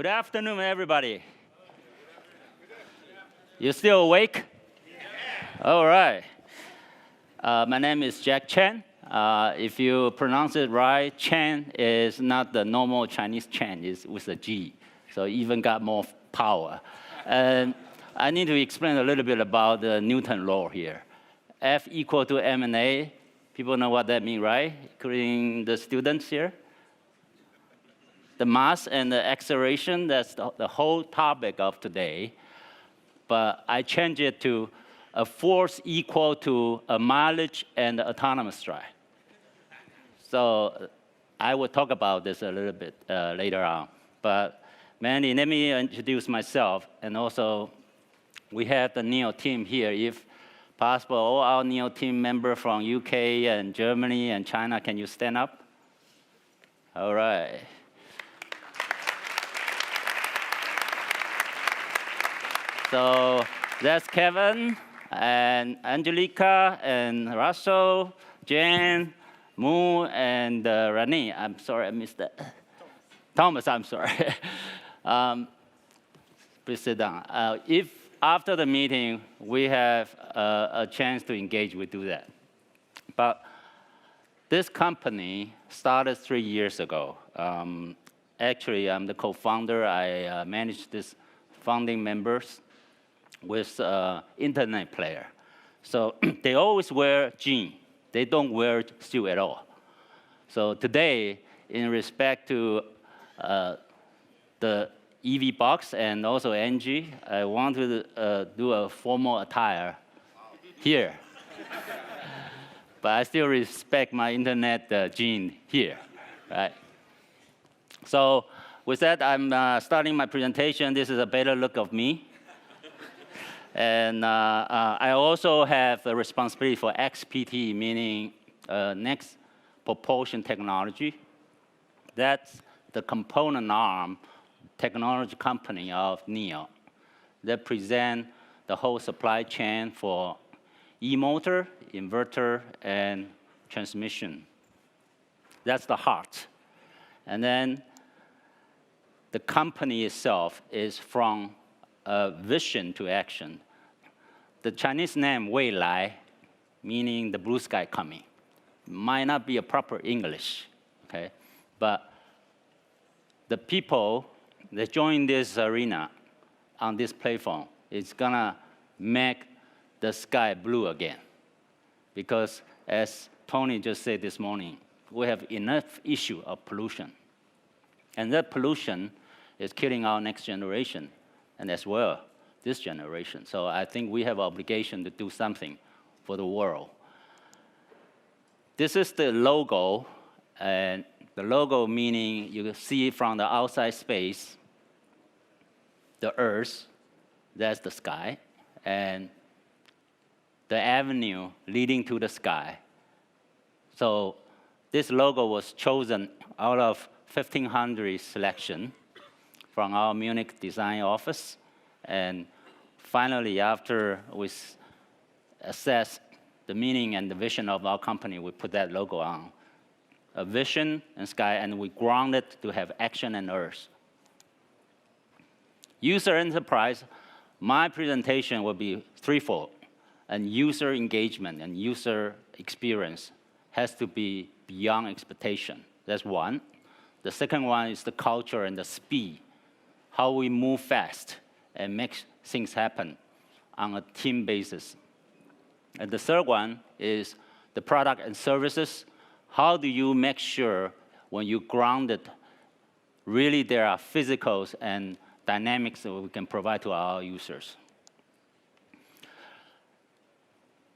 Good afternoon, everybody. You still awake? Yeah. All right. My name is Cheng. If you pronounce it right, Cheng is not the normal Chinese Cheng, it's with a G. So even got more power. And I need to explain a little bit about the Newton law here. F equal to ma. People know what that means, right? Including the students here. The mass and the acceleration, that's the whole topic of today. But I changed it to a force equal to a mileage and autonomous drive. So I will talk about this a little bit later on. But mainly, let me introduce myself. And also, we have the NIO team here. If possible, all our NIO team members from UK and Germany and China, can you stand up? All right. So that's Kevin and Angelica and Russell, Jen, Moo, and Rani. I'm sorry, I missed that. Thomas, I'm sorry. Please sit down. If after the meeting we have a chance to engage, we do that. But this company started 3 years ago. Actually, I'm the co-founder. I manage this founding members with internet player. So they always wear jeans. They don't wear suit at all. So today, in respect to the EV box and also NG, I want to do a formal attire here. But I still respect my internet jean here, right? So with that, I'm starting my presentation. This is a better look of me. And I also have the responsibility for XPT, meaning next propulsion technology. That's the component arm technology company of NIO that present the whole supply chain for e-motor, inverter, and transmission. That's the heart. And then the company itself is from vision to action. The Chinese name Wei Lai, meaning the blue sky coming, might not be a proper English, okay? But the people that join this arena on this platform is gonna make the sky blue again. Because as Tony just said this morning, we have enough issue of pollution. And that pollution is killing our next generation, and as well, this generation. So I think we have an obligation to do something for the world. This is the logo, and the logo meaning you can see it from the outside space, the Earth, that's the sky, and the avenue leading to the sky. So this logo was chosen out of 1,500 selection from our Munich design office. And finally, after we assess the meaning and the vision of our company, we put that logo on. A vision and sky, and we ground it to have action and earth. User enterprise, my presentation will be threefold. And user engagement and user experience has to be beyond expectation. That's one. The second one is the culture and the speed, how we move fast and make things happen on a team basis. And the third one is the product and services. How do you make sure when you ground it, really there are physicals and dynamics that we can provide to our users?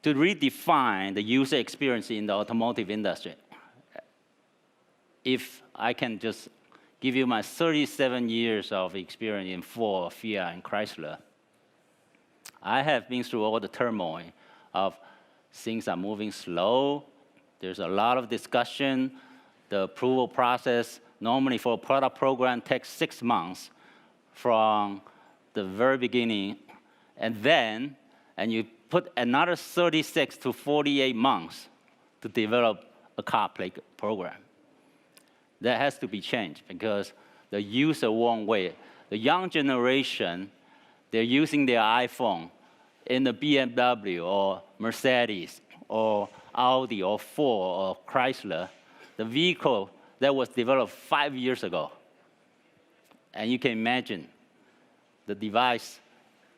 To redefine the user experience in the automotive industry, if I can just give you my 37 years of experience in Ford, Fiat, and Chrysler, I have been through all the turmoil of things are moving slow. There's a lot of discussion. The approval process, normally for a product program, takes 6 months from the very beginning. And you put another 36 to 48 months to develop a car program. That has to be changed because the user won't wait. the young generation, they're using their iPhone in the BMW or Mercedes or Audi or Ford or Chrysler, the vehicle that was developed 5 years ago. And you can imagine the device,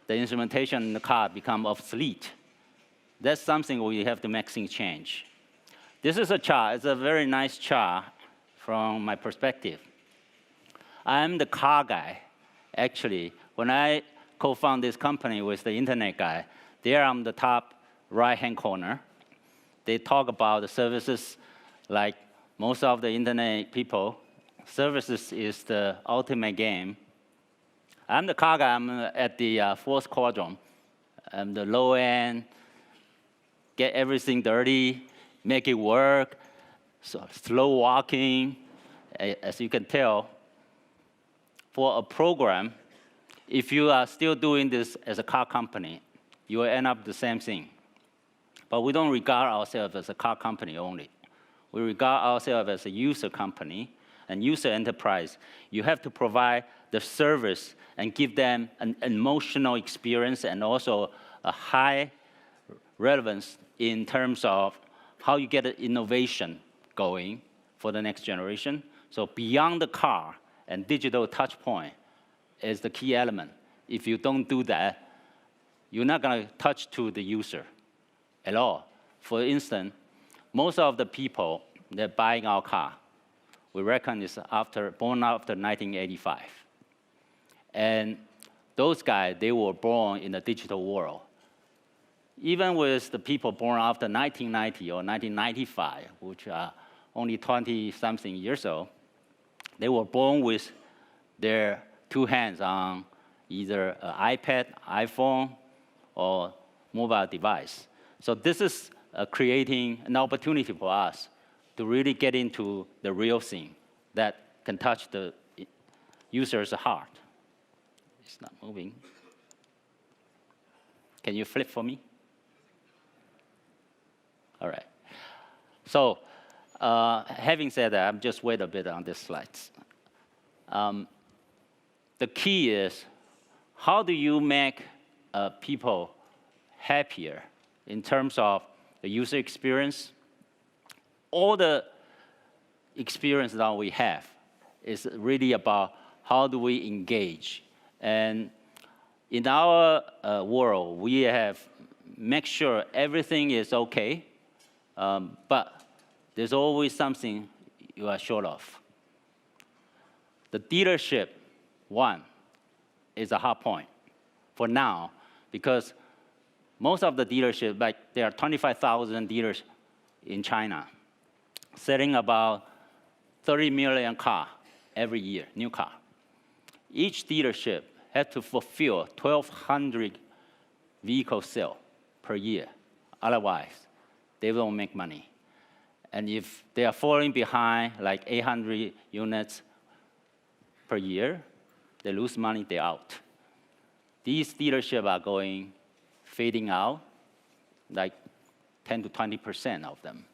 the instrumentation in the car become obsolete. That's something we have to make things change. This is a chart. It's a very nice chart from my perspective. I'm the car guy. Actually, when I co-founded this company with the internet guy, there on the top right-hand corner, they talk about the services like most of the internet people. Services is the ultimate game. I'm the car guy. I'm at the fourth quadrant. I'm the low end, get everything dirty, make it work, so slow walking. As you can tell, for a program, if you are still doing this as a car company, you will end up the same thing. But we don't regard ourselves as a car company only. We regard ourselves as a user company and user enterprise. You have to provide the service and give them an emotional experience and also a high relevance in terms of how you get innovation going for the next generation. So beyond the car and digital touch point is the key element. If you don't do that, you're not going to touch to the user at all. For instance, most of the people that buying our car, we reckon is born after 1985. And those guys, they were born in the digital world. Even with the people born after 1990 or 1995, which are only 20-something years old, they were born with their two hands on either an iPad, iPhone, or mobile device. So this is creating an opportunity for us to really get into the real thing that can touch the user's heart. It's not moving. Can you flip for me? All right. So having said that, I'm just wait a bit on this slides. The key is, how do you make people happier in terms of the user experience? All the experience that we have is really about how do we engage. And in our world, we have make sure everything is okay, but there's always something you are short of. The dealership, one, is a hot point for now, because most of the dealerships, like there are 25,000 dealers in China, selling about 30 million cars every year, new car. Each dealership has to fulfill 1,200 vehicle sales per year. Otherwise, they don't make money. And if they are falling behind like 800 units per year, they lose money, they're out. These dealerships are fading out, like 10 to 20% of them.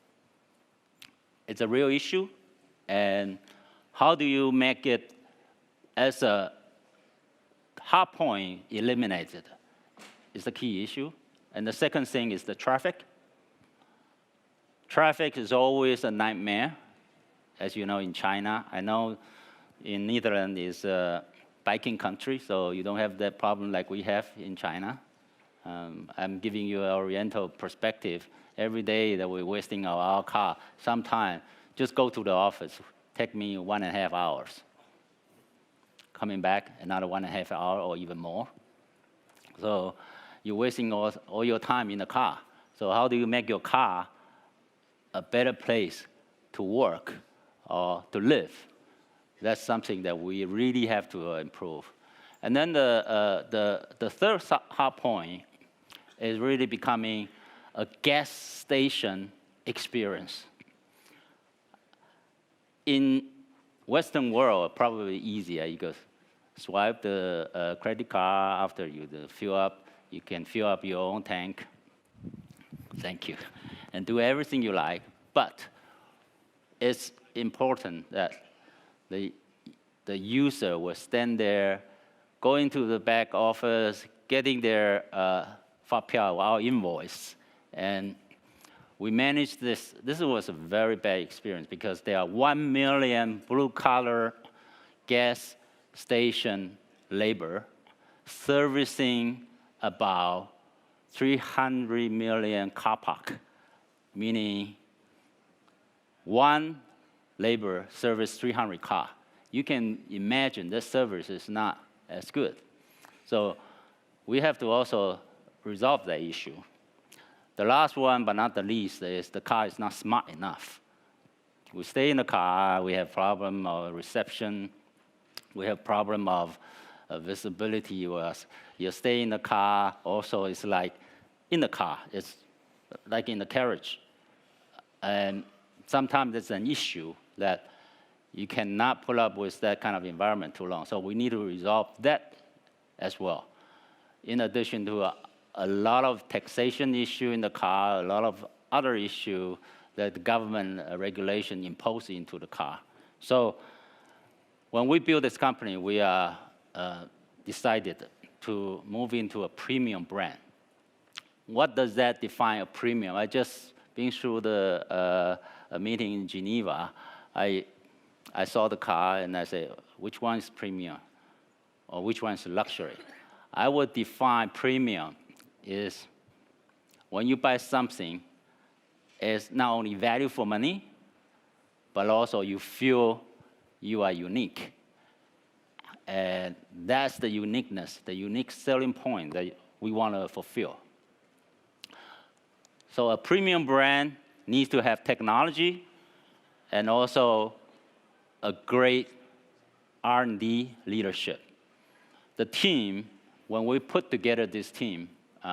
It's a real issue, and how do you make it as a hard point eliminated is the key issue. And the second thing is the traffic. Traffic is always a nightmare, as you know, in China. I know in Netherlands is a biking country, so you don't have that problem like we have in China. I'm giving you an Oriental perspective. Every day that we're wasting our car, sometime just go to the office. Take me 1.5 hours. Coming back, another 1.5 hours or even more. So you're wasting all your time in the car. So how do you make your car a better place to work or to live? That's something that we really have to improve. And then the third hard point is really becoming a gas station experience. In Western world, probably easier. You go swipe the credit card after you fill up. You can fill up your own tank. Thank you. And do everything you like. But it's important that the user will stand there going to the back office, getting their fapiao, our invoice, and we managed this. This was a very bad experience because there are 1 million blue-collar gas station labor servicing about 300 million car park, meaning one labor service 300 car. You can imagine this service is not as good. So we have to also resolve that issue. The last one, but not the least, is the car is not smart enough. We stay in the car, we have problem of reception, we have problem of visibility. You stay in the car, also it's like in the car, it's like in the carriage. And sometimes it's an issue that you cannot put up with that kind of environment too long. So we need to resolve that as well. In addition to a lot of taxation issue in the car, a lot of other issue that the government regulation imposed into the car. So when we built this company, we decided to move into a premium brand. What does that define a premium? I just been through a meeting in Geneva. I saw the car and I said, which one is premium or which one is luxury? I would define premium is when you buy something, it's not only value for money, but also you feel you are unique. And that's the uniqueness, the unique selling point that we want to fulfill. So a premium brand needs to have technology and also a great R&D leadership. The team, when we put together this team,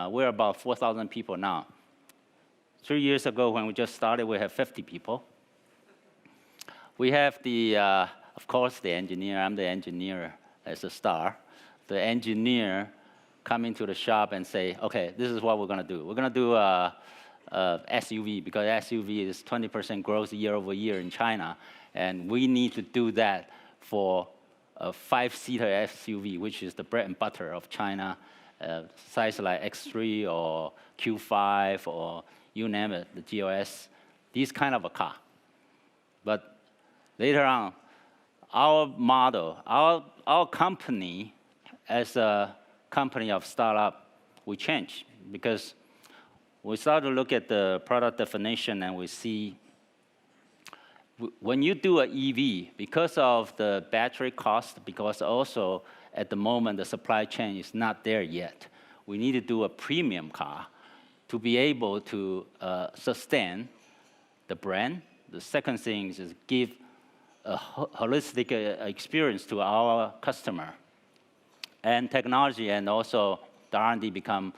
we're about 4,000 people now. 3 years ago, when we just started, we had 50 people. We have of course, the engineer. I'm the engineer as a star. The engineer come into the shop and say, okay, this is what we're going to do. We're going to do SUV, because SUV is 20% growth year over year in China, and we need to do that for a 5-seater SUV, which is the bread and butter of China, size like X3 or Q5 or you name it, the GLS, these kind of a car. But later on, our model, our company, as a company of startup, we change because we start to look at the product definition and we see when you do an EV, because of the battery cost, because also at the moment the supply chain is not there yet, we need to do a premium car to be able to sustain the brand. The second thing is give a holistic experience to our customer. And technology and also the R&D become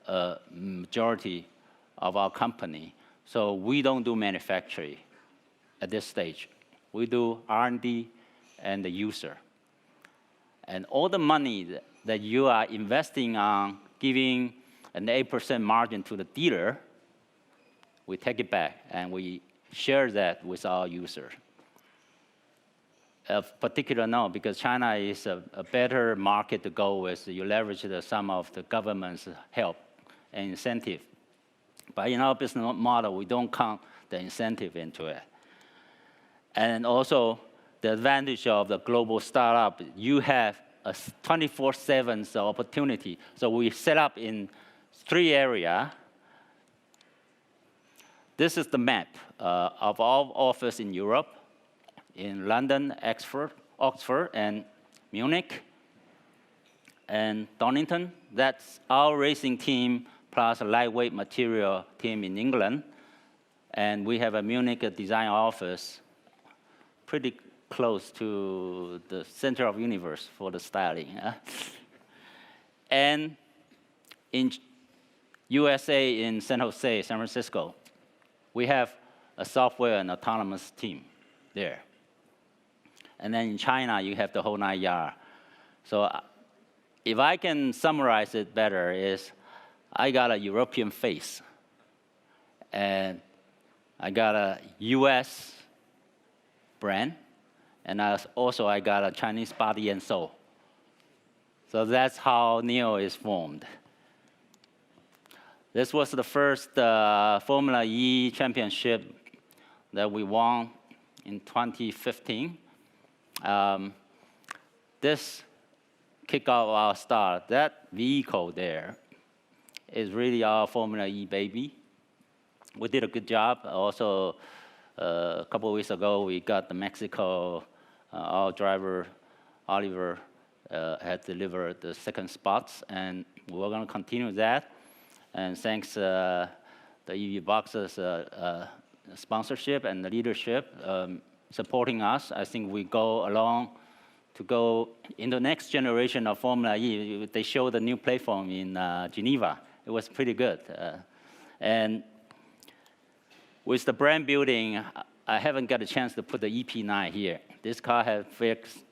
a majority of our company. So we don't do manufacturing at this stage. We do R&D and the user. And all the money that you are investing on giving an 8% margin to the dealer, we take it back and we share that with our users. Of particular note, because China is a better market to go with, you leverage some of the government's help and incentive. But in our business model, we don't count the incentive into it. And also, the advantage of the global startup, you have a 24/7 opportunity. So we set up in 3 areas. This is the map of our office in Europe, in London, Oxford, and Munich, and Donington. That's our racing team plus a lightweight material team in England. And we have a Munich design office pretty close to the center of universe for the styling. And in USA, in San Jose, San Francisco, we have a software and autonomous team there. And then in China, you have the whole 9 yards. So if I can summarize it better, is I got a European face, and I got a US brand, and I got a Chinese body and soul. So that's how NIO is formed. This was the first Formula E championship that we won in 2015. This kicked off our start. That vehicle there is really our Formula E baby. We did a good job. Also, a couple of weeks ago, we got the Mexico, our driver, Oliver, had delivered the second spots, and we're going to continue that. And thanks the EV Boxers sponsorship and the leadership supporting us, I think we go along to go in the next generation of Formula E. They showed the new platform in Geneva. It was pretty good. And with the brand building, I haven't got a chance to put the EP9 here. This car has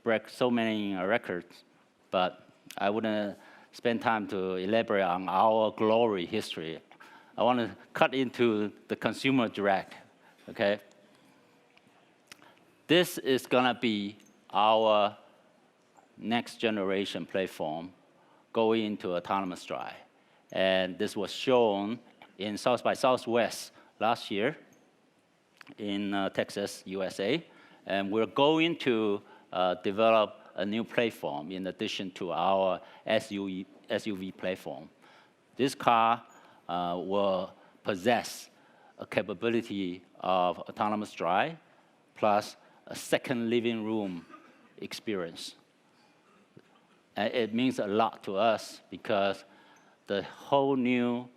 broke so many records, but I wouldn't spend time to elaborate on our glory history. I want to cut into the consumer direct, okay? This is going to be our next generation platform going into autonomous drive. And this was shown in South by Southwest last year in Texas, USA. And we're going to develop a new platform in addition to our SUV platform. This car will possess a capability of autonomous drive plus a second living room experience. And it means a lot to us because the whole new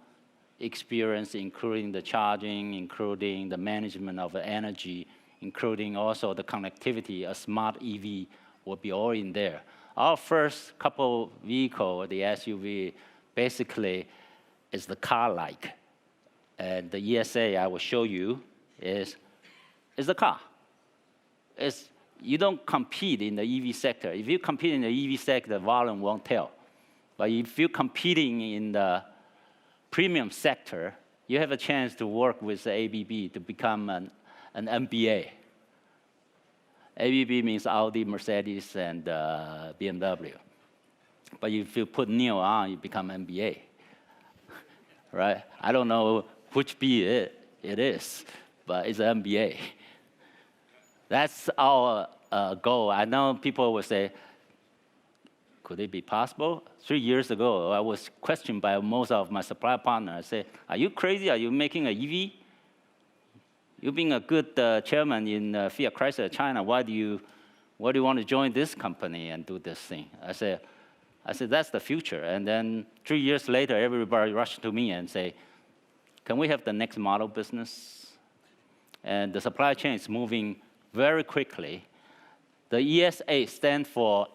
experience, including the charging, including the management of the energy, including also the connectivity, a smart EV will be all in there. Our first couple vehicle, the SUV, basically is the car-like. And the ESA I will show you is the car. You don't compete in the EV sector. If you compete in the EV sector, the volume won't tell. But if you're competing in the premium sector, you have a chance to work with the ABB to become an MBA. ABB means Audi, Mercedes, and BMW. But if you put NIO on, you become MBA, right? I don't know which B it is, but it's an MBA. That's our goal. I know people will say, could it be possible? 3 years ago, I was questioned by most of my supply partners. I say, are you crazy? Are you making an EV? You've been a good chairman in Fiat Chrysler China. Why do you want to join this company and do this thing? I said, that's the future. And then 3 years later, everybody rushed to me and say, can we have the next model business? And the supply chain is moving very quickly. The ESA stands for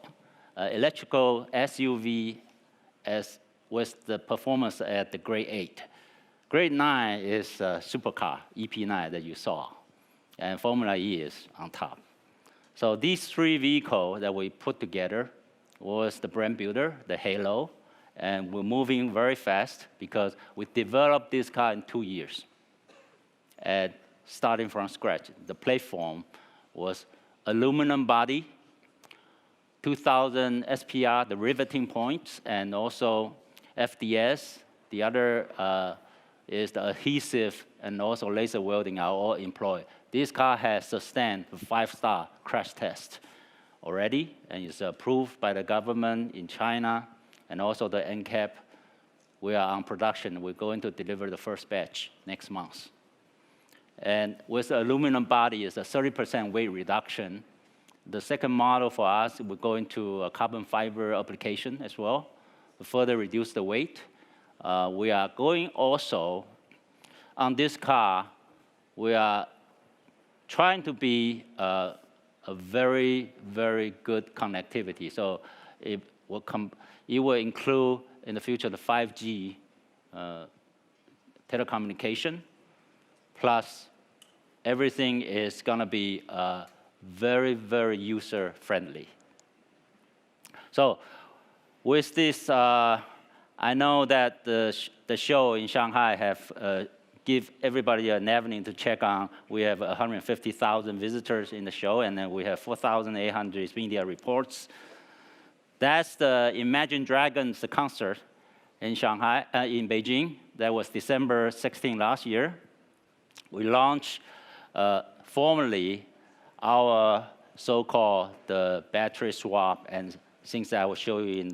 electrical SUV with the performance at the grade 8. Grade 9 is a supercar, EP9 that you saw, and Formula E is on top. So these three vehicles that we put together was the brand builder, the Halo, and we're moving very fast because we developed this car in 2 years, and starting from scratch. The platform was aluminum body, 2,000 SPR, the riveting points, and also FDS. The other is the adhesive and also laser welding are all employed. This car has sustained a 5-star crash test already, and is approved by the government in China, and also the NCAP. We are on production. We're going to deliver the first batch next month. And with the aluminum body, it's a 30% weight reduction. The second model for us, we're going to a carbon fiber application as well to further reduce the weight. We are going also, on this car, we are trying to be a very, very good connectivity. So it will include, in the future, the 5G telecommunication, plus everything is going to be very, very user-friendly. So with this, I know that the show in Shanghai have give everybody an avenue to check on. We have 150,000 visitors in the show, and then we have 4,800 media reports. That's the Imagine Dragons concert in Shanghai, in Beijing. That was December 16 last year. We launched formally our so-called the battery swap and things that I will show you in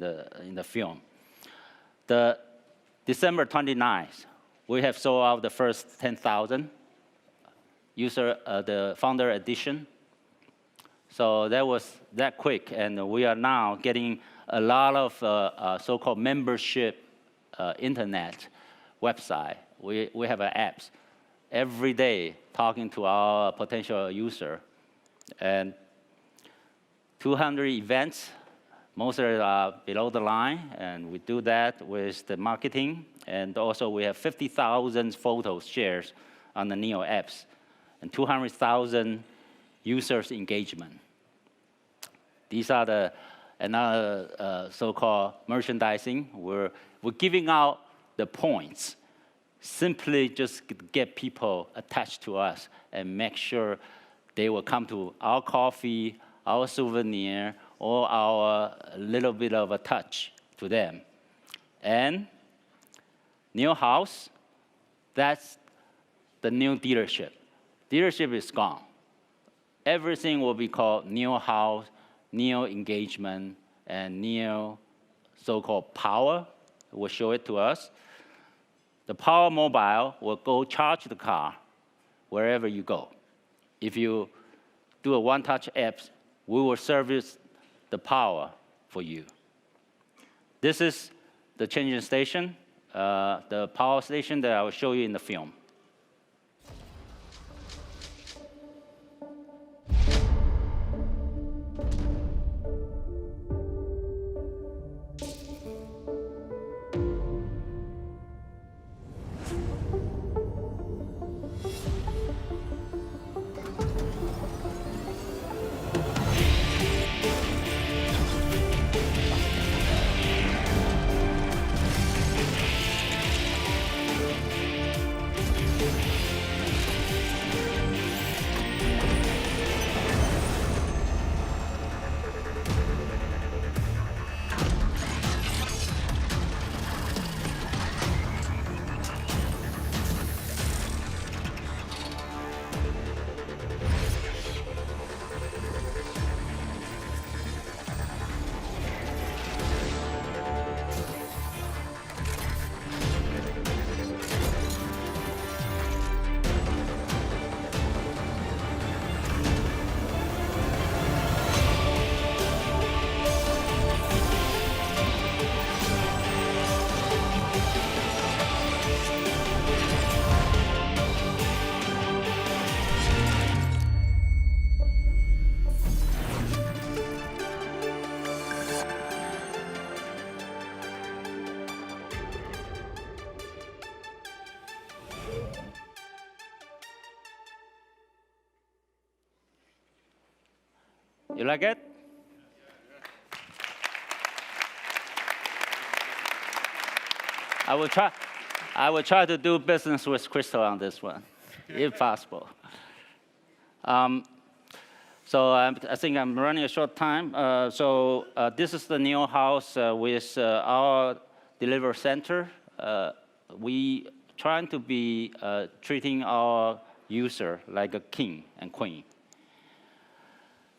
the film. The December 29th, we have sold out the first 10,000 user, the founder edition. So that was that quick, and we are now getting a lot of so-called membership internet website. We have apps every day talking to our potential user, and 200 events. Most of it are below the line, and we do that with the marketing. And also, we have 50,000 photos shared on the NIO apps, and 200,000 users engagement. These are the another so-called merchandising. We're giving out the points, simply just get people attached to us and make sure they will come to our coffee, our souvenir, or our little bit of a touch to them. And NIO House, that's the new dealership. Dealership is gone. Everything will be called NIO House, NIO Engagement, and NIO so-called Power will show it to us. The Power Mobile will go charge the car wherever you go. If you do a one-touch app, we will service the power for you. This is the charging station, the power station that I will show you in the film. You like it? I will try to do business with Crystal on this one, if possible. So I think I'm running a short time. This is the NIO House with our delivery center. We trying to be treating our user like a king and queen.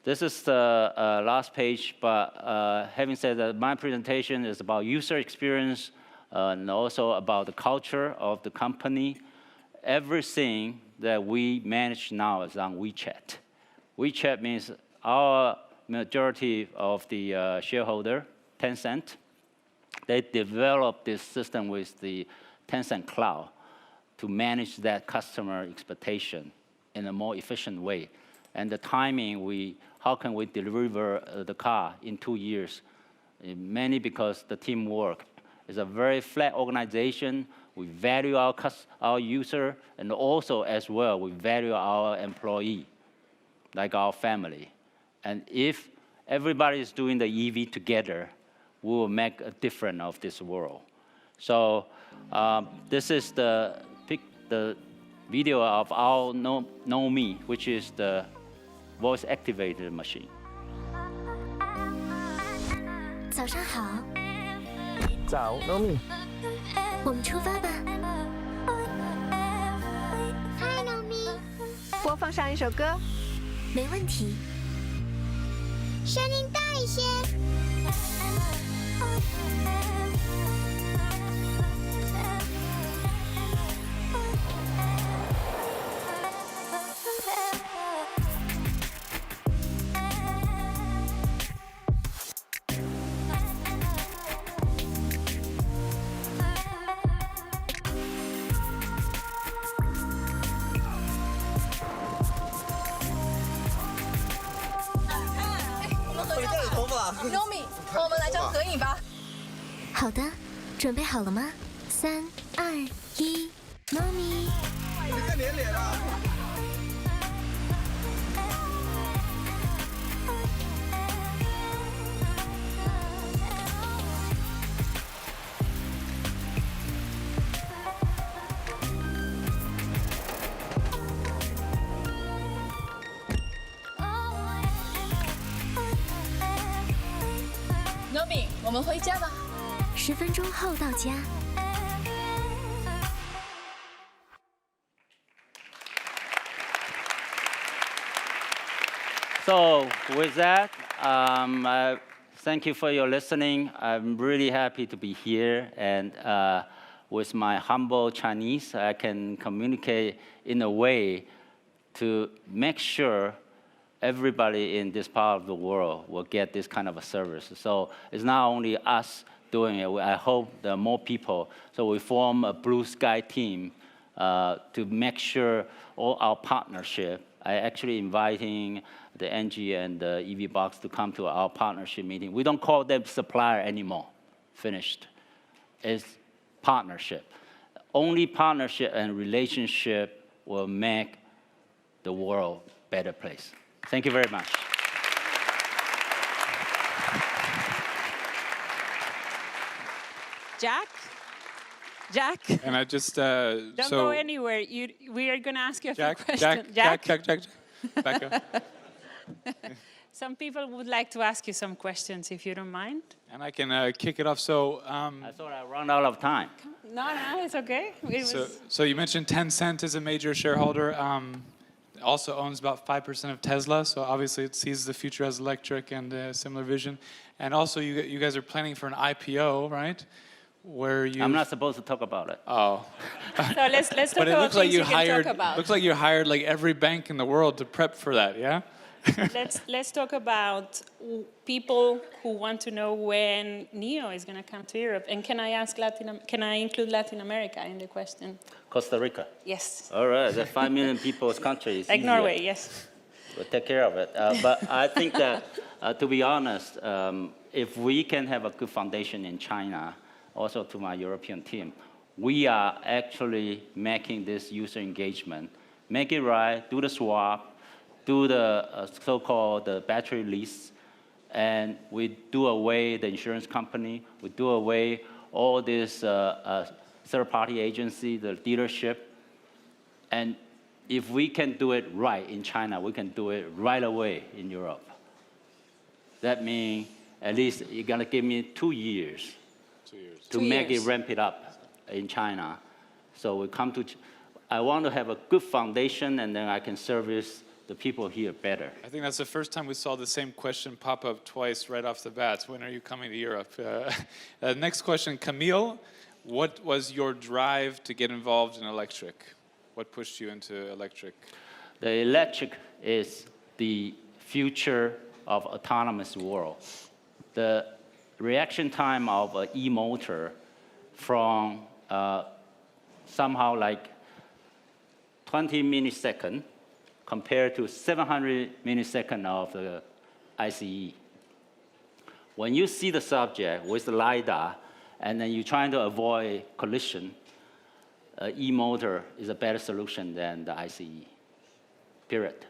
This is the last page, but having said that, my presentation is about user experience and also about the culture of the company. Everything that we manage now is on WeChat. WeChat means our majority of the shareholder, Tencent, they developed this system with the Tencent Cloud to manage that customer expectation in a more efficient way. And the timing, how can we deliver the car in 2 years? Mainly because the teamwork is a very flat organization. We value our user, and also as well, we value our employee, like our family. And if everybody is doing the EV together, we will make a difference of this world. So this is the video of our Know Me, which is the voice-activated machine. 早上好。早 ，Nomi。我们出发吧。嗨，Nomi。播放上一首歌。没问题。声音大一些。Nomi， 我们来张合影吧。好的，准备好了吗？3、2、1 ，Nomi。你看脸啊！Nomi， 我们回家吧。10分钟后到家。So with that, thank you for your listening. I'm really happy to be here, and with my humble Chinese, I can communicate in a way to make sure everybody in this part of the world will get this kind of a service. So it's not only us doing it. I hope there are more people. So we form a blue sky team to make sure all our partnership. I actually inviting the NG and the EV Box to come to our partnership meeting. We don't call them supplier anymore. Finished. It's partnership. Only partnership and relationship will make the world a better place. Thank you very much. Jack? And I just Don't go anywhere. We are going to ask you a few questions. Jack, back up. Some people would like to ask you some questions, if you don't mind. And I can kick it off. So I thought I ran out of time. No, it's okay. So you mentioned Tencent is a major shareholder. Also owns about 5% of Tesla. So obviously it sees the future as electric and a similar vision. And also you guys are planning for an IPO, right? Where you? I'm not supposed to talk about it. Oh. So let's talk But it about looks like things you can talk about. Looks like you hired like every bank in the world to prep for that, yeah? Let's talk about people who want to know when NIO is going to come to Europe. And can I include Latin America in the question? Costa Rica. Yes. All right, the 5 million people's country is Like easier. Norway, yes. We'll take care of it. But I think that, to be honest, if we can have a good foundation in China, also to my European team, we are actually making this user engagement, make it right, do the swap, do the so-called the battery lease, and we do away the insurance company, we do away all this third-party agency, the dealership, and if we can do it right in China, we can do it right away in Europe. That means at least you're gonna give me 2 years to make it ramp it up in China. So we come to, I want to have a good foundation, and then I can service the people here better. I think that's the first time we saw the same question pop up twice right off the bat. When are you coming to Europe? Next question, Camille. What was your drive to get involved in electric? What pushed you into electric? The electric is the future of autonomous world. The reaction time of an e-motor from somehow like 20 milliseconds compared to 700 milliseconds of the ICE. When you see the subject with the LiDAR and then you're trying to avoid collision, e-motor is a better solution than the ICE, period.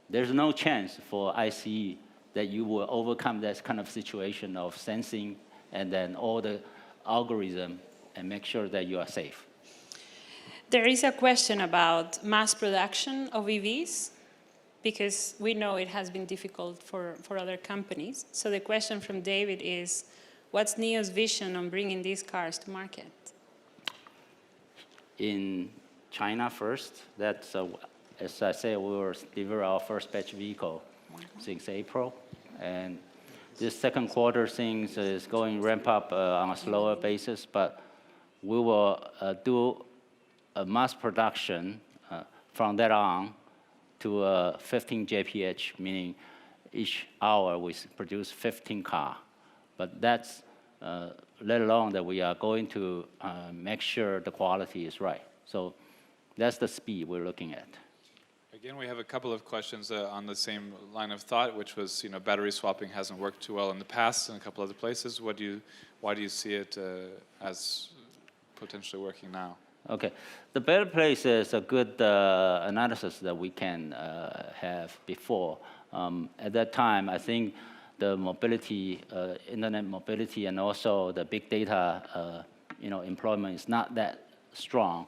There's no chance for ICE that you will overcome that kind of situation of sensing and then all the algorithm and make sure that you are safe. There is a question about mass production of EVs. because we know it has been difficult for other companies. So the question from David is, what's NIO's vision on bringing these cars to market? In China first, that's, as I said, we will deliver our first batch vehicle since April. And this second quarter, things is going ramp up on a slower basis, but we will do a mass production from that on to 15 JPH, meaning each hour we produce 15 cars. But that's let alone that we are going to make sure the quality is right. So that's the speed we're looking at. Again, we have a couple of questions on the same line of thought, which was, battery swapping hasn't worked too well in the past in a couple other places. Why do you see it as potentially working now? Okay, the better place is a good analysis that we can have before. At that time, I think the mobility, internet mobility, and also the big data, employment is not that strong.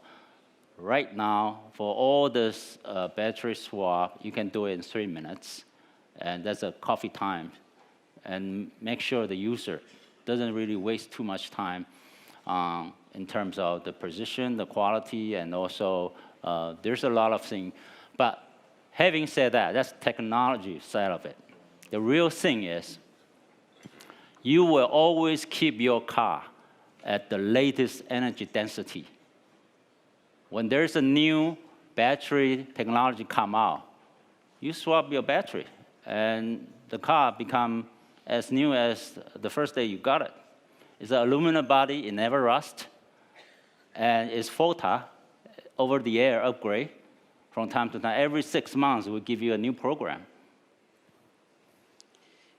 Right now, for all this battery swap, you can do it in 3 minutes, and that's a coffee time. And make sure the user doesn't really waste too much time in terms of the precision, the quality, and also there's a lot of things. But having said that, that's technology side of it. The real thing is you will always keep your car at the latest energy density. When there's a new battery technology come out, you swap your battery, and the car become as new as the first day you got it. It's an aluminum body, it never rusts, and it's FOTA, over-the-air upgrade. From time to time, every 6 months, we give you a new program.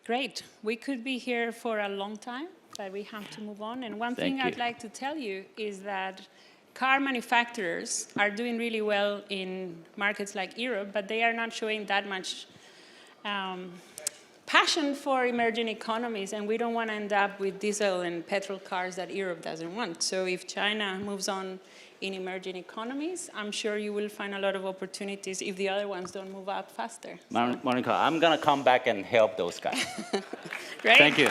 Great. We could be here for a long time, but we have to move on. And one thing I'd like to tell you is that car manufacturers are doing really well in markets like Europe, but they are not showing that much passion for emerging economies, and we don't want to end up with diesel and petrol cars that Europe doesn't want. So if China moves on in emerging economies, I'm sure you will find a lot of opportunities if the other ones don't move up faster. Monica, I'm going to come back and help those guys. Great. Thank you.